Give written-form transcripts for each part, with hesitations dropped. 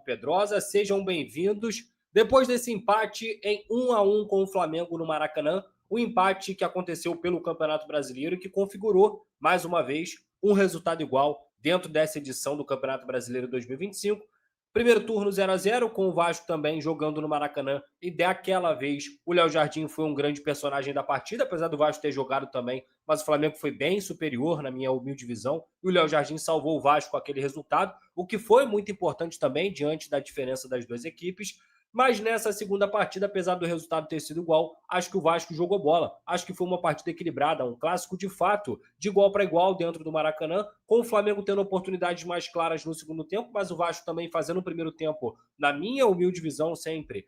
Pedrosa, sejam bem-vindos. Depois desse empate em 1-1 com o Flamengo no Maracanã, o empate que aconteceu pelo Campeonato Brasileiro e que configurou, mais uma vez, um resultado igual dentro dessa edição do Campeonato Brasileiro 2025. Primeiro turno 0-0, com o Vasco também jogando no Maracanã, e daquela vez o Léo Jardim foi um grande personagem da partida, apesar do Vasco ter jogado também, mas o Flamengo foi bem superior, na minha humilde visão, e o Léo Jardim salvou o Vasco com aquele resultado, o que foi muito importante também, diante da diferença das duas equipes. Mas nessa segunda partida, apesar do resultado ter sido igual, acho que o Vasco jogou bola. Acho que foi uma partida equilibrada, um clássico de fato, de igual para igual dentro do Maracanã, com o Flamengo tendo oportunidades mais claras no segundo tempo, mas o Vasco também fazendo o primeiro tempo, na minha humilde visão sempre,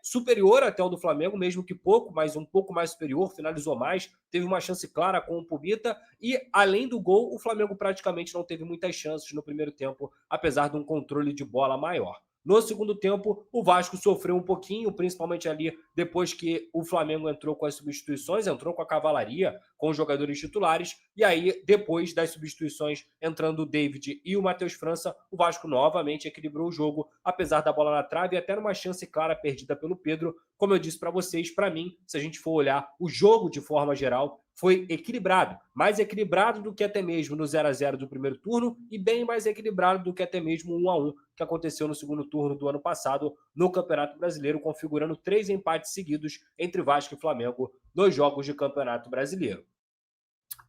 superior até o do Flamengo, mesmo que pouco, mas um pouco mais superior, finalizou mais, teve uma chance clara com o Pubita, e além do gol, o Flamengo praticamente não teve muitas chances no primeiro tempo, apesar de um controle de bola maior. No segundo tempo, o Vasco sofreu um pouquinho, principalmente ali depois que o Flamengo entrou com as substituições, entrou com a cavalaria, com os jogadores titulares, e aí, depois das substituições, entrando o David e o Matheus França, o Vasco novamente equilibrou o jogo, apesar da bola na trave e até numa chance clara perdida pelo Pedro. Como eu disse para vocês, para mim, se a gente for olhar o jogo de forma geral, foi equilibrado, mais equilibrado do que até mesmo no 0-0 do primeiro turno e bem mais equilibrado do que até mesmo o 1-1 que aconteceu no segundo turno do ano passado no Campeonato Brasileiro, configurando 3 empates seguidos entre Vasco e Flamengo nos jogos de Campeonato Brasileiro.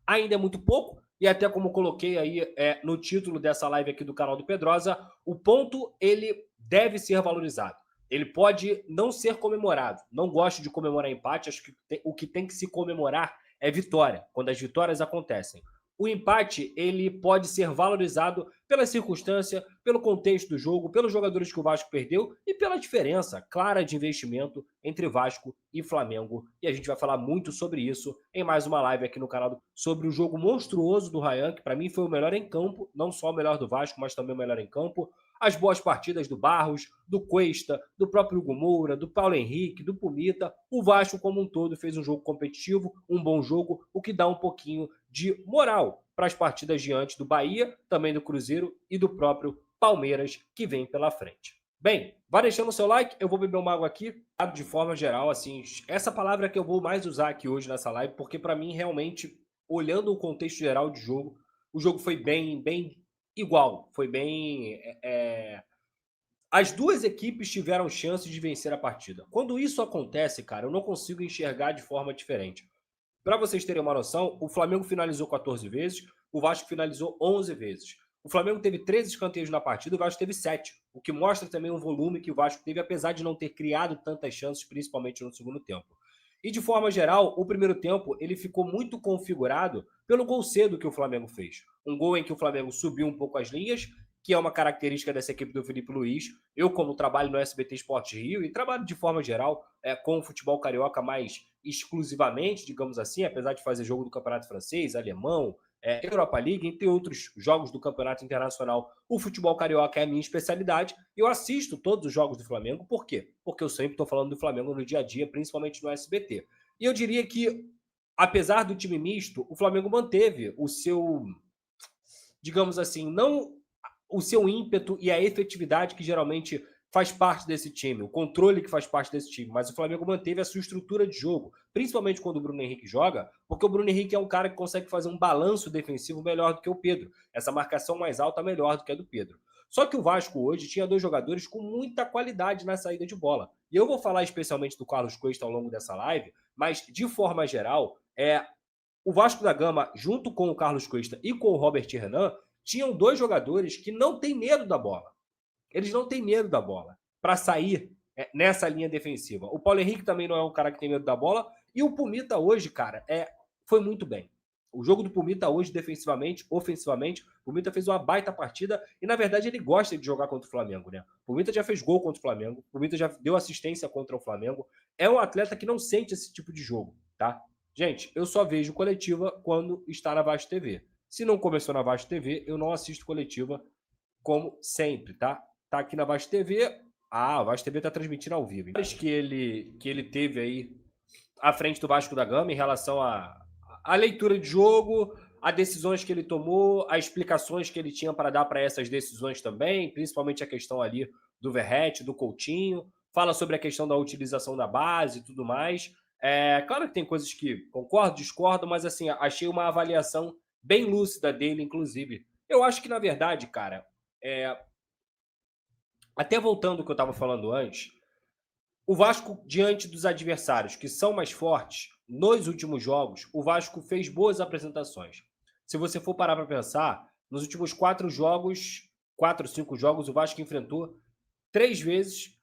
Ainda é muito pouco, e até como coloquei aí no título dessa live aqui do canal do Pedrosa, o ponto ele deve ser valorizado. Ele pode não ser comemorado. Não gosto de comemorar empate, acho que o que tem que se comemorar é vitória, quando as vitórias acontecem. O empate ele pode ser valorizado pela circunstância, pelo contexto do jogo, pelos jogadores que o Vasco perdeu e pela diferença clara de investimento entre Vasco e Flamengo. E a gente vai falar muito sobre isso em mais uma live aqui no canal sobre o jogo monstruoso do Ryan, que para mim foi o melhor em campo, não só o melhor do Vasco, mas também o melhor em campo. As boas partidas do Barros, do Cuesta, do próprio Hugo Moura, do Paulo Henrique, do Pumita. O Vasco como um todo fez um jogo competitivo, um bom jogo, o que dá um pouquinho de moral para as partidas diante do Bahia, também do Cruzeiro e do próprio Palmeiras, que vem pela frente. Bem, vai deixando o seu like, eu vou beber uma água aqui, de forma geral, assim, essa palavra que eu vou mais usar aqui hoje nessa live, porque para mim, realmente, olhando o contexto geral de jogo, o jogo foi bem igual, foi bem... As duas equipes tiveram chance de vencer a partida. Quando isso acontece, cara, eu não consigo enxergar de forma diferente. Para vocês terem uma noção, o Flamengo finalizou 14 vezes, o Vasco finalizou 11 vezes. O Flamengo teve 13 escanteios na partida, o Vasco teve 7, o que mostra também o volume que o Vasco teve, apesar de não ter criado tantas chances, principalmente no segundo tempo. E de forma geral, o primeiro tempo ele ficou muito configurado pelo gol cedo que o Flamengo fez. Um gol em que o Flamengo subiu um pouco as linhas, que é uma característica dessa equipe do Felipe Luiz. Eu, como trabalho no SBT Esporte Rio e trabalho de forma geral com o futebol carioca mais exclusivamente, digamos assim, apesar de fazer jogo do Campeonato Francês, alemão, Europa League, entre outros jogos do Campeonato Internacional, o futebol carioca é a minha especialidade. Eu assisto todos os jogos do Flamengo. Por quê? Porque eu sempre estou falando do Flamengo no dia a dia, principalmente no SBT. E eu diria que, apesar do time misto, o Flamengo manteve o seu, digamos assim, não o seu ímpeto e a efetividade que geralmente faz parte desse time, o controle que faz parte desse time, mas o Flamengo manteve a sua estrutura de jogo, principalmente quando o Bruno Henrique joga, porque o Bruno Henrique é um cara que consegue fazer um balanço defensivo melhor do que o Pedro, essa marcação mais alta melhor do que a do Pedro. Só que o Vasco hoje tinha dois jogadores com muita qualidade na saída de bola. E eu vou falar especialmente do Carlos Cuesta ao longo dessa live, mas de forma geral, o Vasco da Gama, junto com o Carlos Cuesta e com o Robert Renan, tinham dois jogadores que não têm medo da bola. Eles não têm medo da bola para sair nessa linha defensiva. O Paulo Henrique também não é um cara que tem medo da bola. E o Pumita hoje, cara, foi muito bem. O jogo do Pumita hoje, defensivamente, ofensivamente, o Pumita fez uma baita partida e, na verdade, ele gosta de jogar contra o Flamengo, né? O Pumita já fez gol contra o Flamengo, o Pumita já deu assistência contra o Flamengo. É um atleta que não sente esse tipo de jogo, tá? Gente, eu só vejo coletiva quando está na Vasco TV. Se não começou na Vasco TV, eu não assisto coletiva como sempre, tá? Tá aqui na Vasco TV. A Vasco TV tá transmitindo ao vivo. Acho que ele teve aí à frente do Vasco da Gama em relação à leitura de jogo, a decisões que ele tomou, as explicações que ele tinha para dar para essas decisões também, principalmente a questão ali do Verratti, do Coutinho, fala sobre a questão da utilização da base e tudo mais. Claro que tem coisas que concordo, discordo, mas assim, achei uma avaliação bem lúcida dele, inclusive. Eu acho que, na verdade, cara, é, até voltando ao que eu estava falando antes, o Vasco, diante dos adversários que são mais fortes, nos últimos jogos, o Vasco fez boas apresentações. Se você for parar para pensar, nos últimos 4 jogos, 4, 5 jogos, o Vasco enfrentou 3 vezes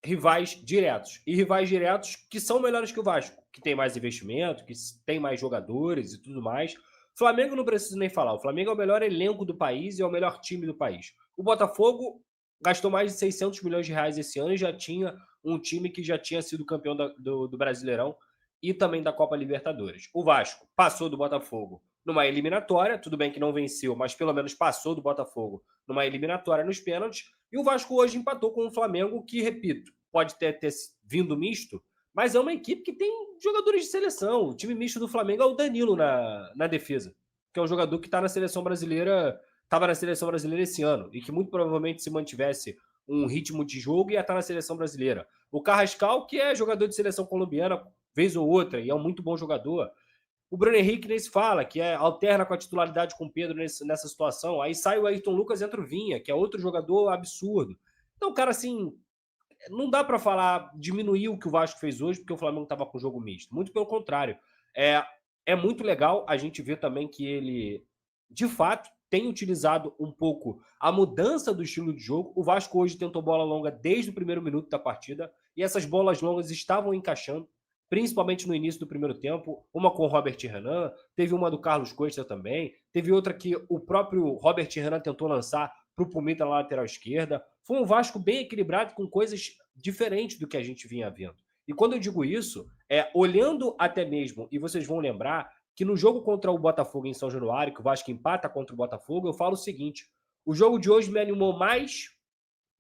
rivais diretos. E rivais diretos que são melhores que o Vasco, que tem mais investimento, que tem mais jogadores e tudo mais. Flamengo não preciso nem falar. O Flamengo é o melhor elenco do país e é o melhor time do país. O Botafogo gastou mais de 600 milhões de reais esse ano e já tinha um time que já tinha sido campeão do Brasileirão e também da Copa Libertadores. O Vasco passou do Botafogo numa eliminatória, tudo bem que não venceu, mas pelo menos passou do Botafogo numa eliminatória nos pênaltis, e o Vasco hoje empatou com o Flamengo, que, repito, pode ter vindo misto, mas é uma equipe que tem jogadores de seleção. O time misto do Flamengo é o Danilo na defesa, que é um jogador que está na seleção brasileira, estava na seleção brasileira esse ano, e que muito provavelmente, se mantivesse um ritmo de jogo, ia estar na seleção brasileira. O Carrascal, que é jogador de seleção colombiana, vez ou outra, e é um muito bom jogador. O Bruno Henrique nem se fala, que alterna com a titularidade com o Pedro nessa situação. Aí sai o Ayrton Lucas, entra o Vinha, que é outro jogador absurdo. Então, cara, assim, não dá para falar, diminuir o que o Vasco fez hoje, porque o Flamengo estava com o jogo misto. Muito pelo contrário. É muito legal a gente ver também que ele, de fato, tem utilizado um pouco a mudança do estilo de jogo. O Vasco hoje tentou bola longa desde o primeiro minuto da partida, e essas bolas longas estavam encaixando, principalmente no início do primeiro tempo, uma com o Robert Renan, teve uma do Carlos Costa também, teve outra que o próprio Robert Renan tentou lançar para o Pumita na lateral esquerda. Foi um Vasco bem equilibrado, com coisas diferentes do que a gente vinha vendo. E quando eu digo isso, olhando até mesmo, e vocês vão lembrar que no jogo contra o Botafogo em São Januário, que o Vasco empata contra o Botafogo, eu falo o seguinte: o jogo de hoje me animou mais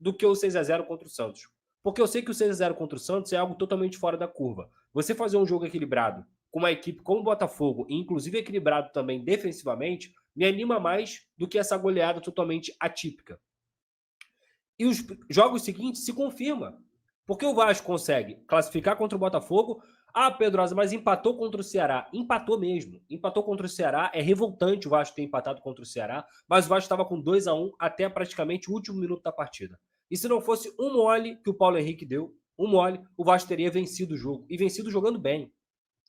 do que o 6-0 contra o Santos. Porque eu sei que o 6-0 contra o Santos é algo totalmente fora da curva. Você fazer um jogo equilibrado com uma equipe como o Botafogo, e inclusive equilibrado também defensivamente, me anima mais do que essa goleada totalmente atípica. E os jogos seguintes se confirma. Porque o Vasco consegue classificar contra o Botafogo. Ah, Pedrosa, mas empatou contra o Ceará. Empatou mesmo. Empatou contra o Ceará. É revoltante o Vasco ter empatado contra o Ceará, mas o Vasco estava com 2-1 até praticamente o último minuto da partida. E se não fosse um mole que o Paulo Henrique deu, um mole, o Vasco teria vencido o jogo. E vencido jogando bem.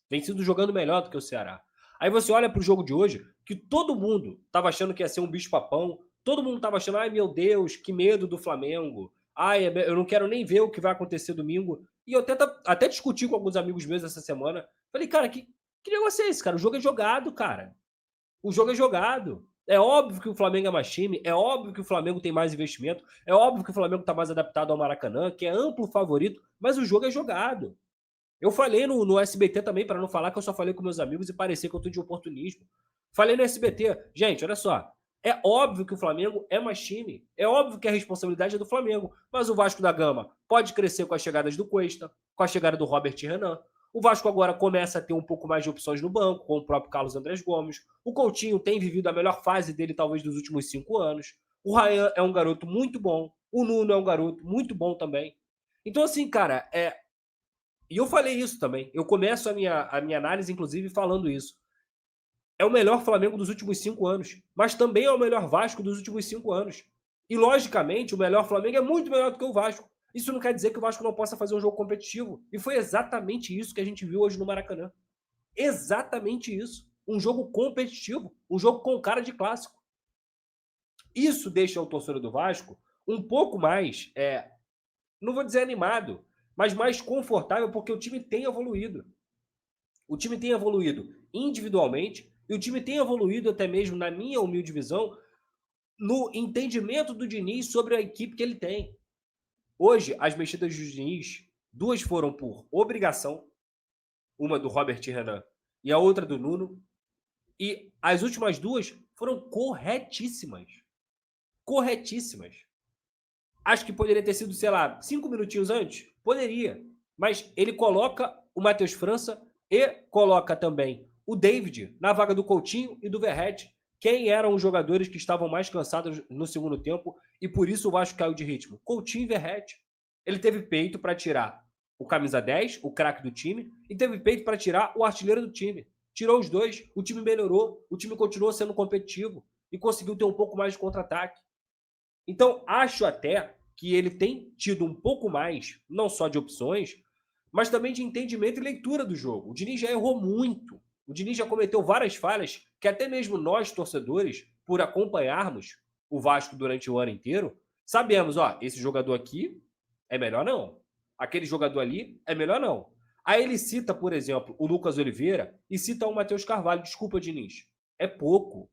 Vencido jogando melhor do que o Ceará. Aí você olha para o jogo de hoje, que todo mundo estava achando que ia ser um bicho-papão, todo mundo estava achando, ai meu Deus, que medo do Flamengo, ai, eu não quero nem ver o que vai acontecer domingo. E eu até discuti com alguns amigos meus essa semana, falei, cara, que negócio é esse, cara? O jogo é jogado, cara. O jogo é jogado. É óbvio que o Flamengo é mais time, é óbvio que o Flamengo tem mais investimento, é óbvio que o Flamengo está mais adaptado ao Maracanã, que é amplo favorito, mas o jogo é jogado. Eu falei no SBT também, para não falar que eu só falei com meus amigos e parecer que eu tô de oportunismo. Falei no SBT, gente, olha só. É óbvio que o Flamengo é mais time. É óbvio que a responsabilidade é do Flamengo. Mas o Vasco da Gama pode crescer com as chegadas do Cuesta, com a chegada do Robert Renan. O Vasco agora começa a ter um pouco mais de opções no banco, com o próprio Carlos Andrés Gomes. O Coutinho tem vivido a melhor fase dele, talvez, dos últimos 5 anos. O Ryan é um garoto muito bom. O Nuno é um garoto muito bom também. Então, assim, cara, e eu falei isso também. Eu começo a minha análise, inclusive, falando isso. É o melhor Flamengo dos últimos 5 anos, mas também é o melhor Vasco dos últimos 5 anos. E, logicamente, o melhor Flamengo é muito melhor do que o Vasco. Isso não quer dizer que o Vasco não possa fazer um jogo competitivo. E foi exatamente isso que a gente viu hoje no Maracanã. Exatamente isso. Um jogo competitivo. Um jogo com cara de clássico. Isso deixa o torcedor do Vasco um pouco mais, não vou dizer animado, mas mais confortável, porque o time tem evoluído. O time tem evoluído individualmente e o time tem evoluído até mesmo, na minha humilde visão, no entendimento do Diniz sobre a equipe que ele tem. Hoje, as mexidas do Diniz, 2 foram por obrigação, uma do Robert Renan e a outra do Nuno, e as últimas 2 foram corretíssimas. Corretíssimas. Acho que poderia ter sido, sei lá, 5 minutinhos antes? Poderia. Mas ele coloca o Matheus França e coloca também o David na vaga do Coutinho e do Verratti, Quem eram os jogadores que estavam mais cansados no segundo tempo e por isso o Vasco caiu de ritmo? Coutinho e Verratti. Ele teve peito para tirar o camisa 10, o craque do time, e teve peito para tirar o artilheiro do time. Tirou os dois, o time melhorou, o time continuou sendo competitivo e conseguiu ter um pouco mais de contra-ataque. Então, acho até que ele tem tido um pouco mais, não só de opções, mas também de entendimento e leitura do jogo. O Diniz já errou muito. O Diniz já cometeu várias falhas que até mesmo nós, torcedores, por acompanharmos o Vasco durante o ano inteiro, sabemos, ó, esse jogador aqui é melhor não. Aquele jogador ali é melhor não. Aí ele cita, por exemplo, o Lucas Oliveira e cita o Matheus Carvalho. Desculpa, Diniz. É pouco.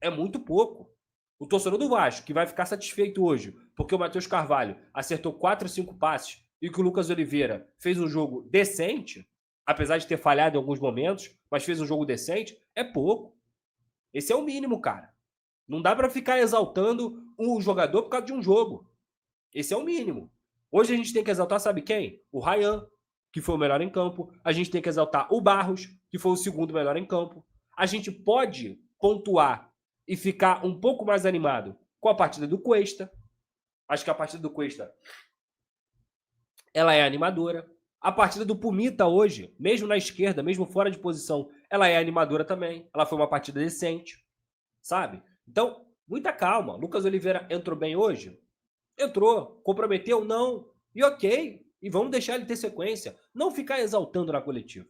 É muito pouco. O torcedor do Vasco, que vai ficar satisfeito hoje, porque o Matheus Carvalho acertou 4 ou 5 passes e que o Lucas Oliveira fez um jogo decente, apesar de ter falhado em alguns momentos, mas fez um jogo decente, é pouco. Esse é o mínimo, cara. Não dá para ficar exaltando um jogador por causa de um jogo. Esse é o mínimo. Hoje a gente tem que exaltar, sabe quem? O Ryan, que foi o melhor em campo. A gente tem que exaltar o Barros, que foi o segundo melhor em campo. A gente pode pontuar e ficar um pouco mais animado com a partida do Cuesta. Acho que a partida do Cuesta ela é animadora. A partida do Pumita hoje, mesmo na esquerda, mesmo fora de posição, ela é animadora também. Ela foi uma partida decente, sabe? Então, muita calma. Lucas Oliveira entrou bem hoje? Entrou. Comprometeu? Não. E ok. E vamos deixar ele ter sequência. Não ficar exaltando na coletiva.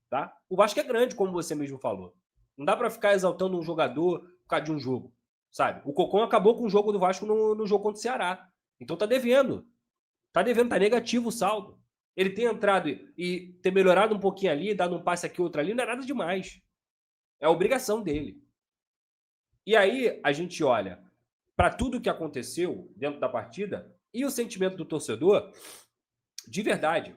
Tá? O Vasco é grande, como você mesmo falou. Não dá para ficar exaltando um jogador por causa de um jogo, sabe? O Cocon acabou com o jogo do Vasco no jogo contra o Ceará. Então tá devendo. Tá devendo, tá negativo o saldo. Ele ter entrado e ter melhorado um pouquinho ali, dado um passe aqui, outro ali, não é nada demais. É a obrigação dele. E aí a gente olha para tudo que aconteceu dentro da partida e o sentimento do torcedor, de verdade.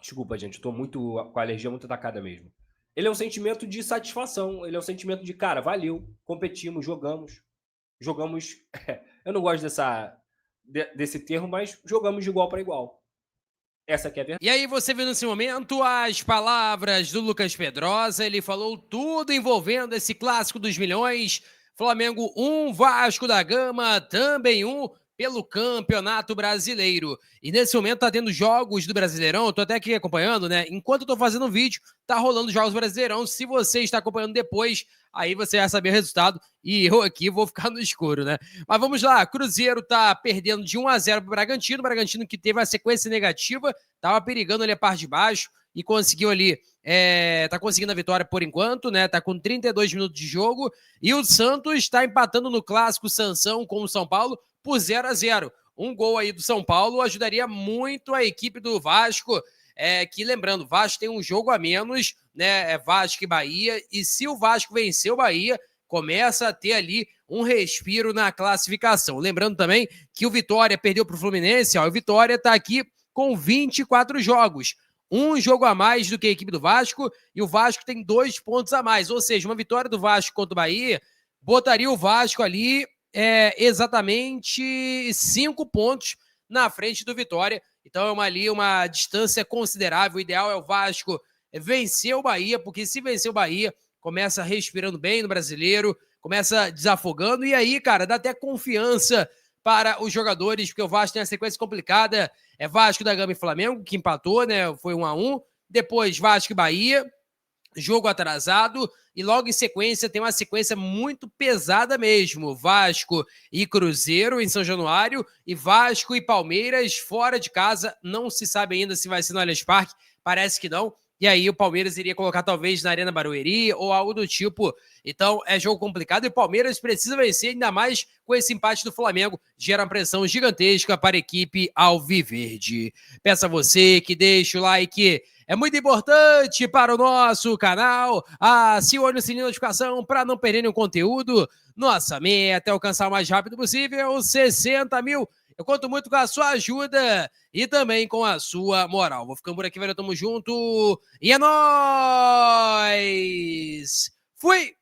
Desculpa, gente, eu tô muito com a alergia muito atacada mesmo. Ele é um sentimento de satisfação, ele é um sentimento de, cara, valeu, competimos, jogamos. Jogamos. Eu não gosto desse termo, mas jogamos de igual para igual. Essa aqui é a verdade. E aí você viu nesse momento as palavras do Lucas Pedrosa, ele falou tudo envolvendo esse clássico dos milhões. Flamengo 1, Vasco da Gama também 1 pelo Campeonato Brasileiro. E nesse momento tá tendo jogos do Brasileirão, eu tô até aqui acompanhando, né? Enquanto eu tô fazendo o vídeo, tá rolando jogos do Brasileirão. Se você está acompanhando depois, aí você vai saber o resultado e eu aqui vou ficar no escuro, né? Mas vamos lá, Cruzeiro tá perdendo de 1-0 pro Bragantino, o Bragantino que teve a sequência negativa, tava perigando ali a parte de baixo e conseguiu ali, tá conseguindo a vitória por enquanto, né? Tá com 32 minutos de jogo e o Santos está empatando no clássico Sansão com o São Paulo por 0-0. Um gol aí do São Paulo ajudaria muito a equipe do Vasco, que lembrando, o Vasco tem um jogo a menos, né? É Vasco e Bahia, e se o Vasco vencer o Bahia, começa a ter ali um respiro na classificação. Lembrando também que o Vitória perdeu para o Fluminense, ó, o Vitória está aqui com 24 jogos. Um jogo a mais do que a equipe do Vasco, e o Vasco tem 2 pontos a mais. Ou seja, uma vitória do Vasco contra o Bahia botaria o Vasco ali exatamente 5 pontos na frente do Vitória. Então é uma distância considerável. O ideal é o Vasco vencer o Bahia, porque se vencer o Bahia, começa respirando bem no Brasileiro, começa desafogando, e aí, cara, dá até confiança para os jogadores, porque o Vasco tem uma sequência complicada, é Vasco da Gama e Flamengo, que empatou, né, foi 1-1, depois Vasco e Bahia, jogo atrasado, e logo em sequência tem uma sequência muito pesada mesmo, Vasco e Cruzeiro em São Januário, e Vasco e Palmeiras fora de casa, não se sabe ainda se vai ser no Allianz Parque, parece que não, e aí o Palmeiras iria colocar talvez na Arena Barueri ou algo do tipo. Então é jogo complicado e o Palmeiras precisa vencer, ainda mais com esse empate do Flamengo. Gera uma pressão gigantesca para a equipe alviverde. Peço a você que deixe o like, é muito importante para o nosso canal. Acione o sininho de notificação para não perder nenhum conteúdo. Nossa meta é alcançar o mais rápido possível 60 mil. Eu conto muito com a sua ajuda e também com a sua moral. Vou ficando por aqui, velho. Tamo junto. E é nóis! Fui!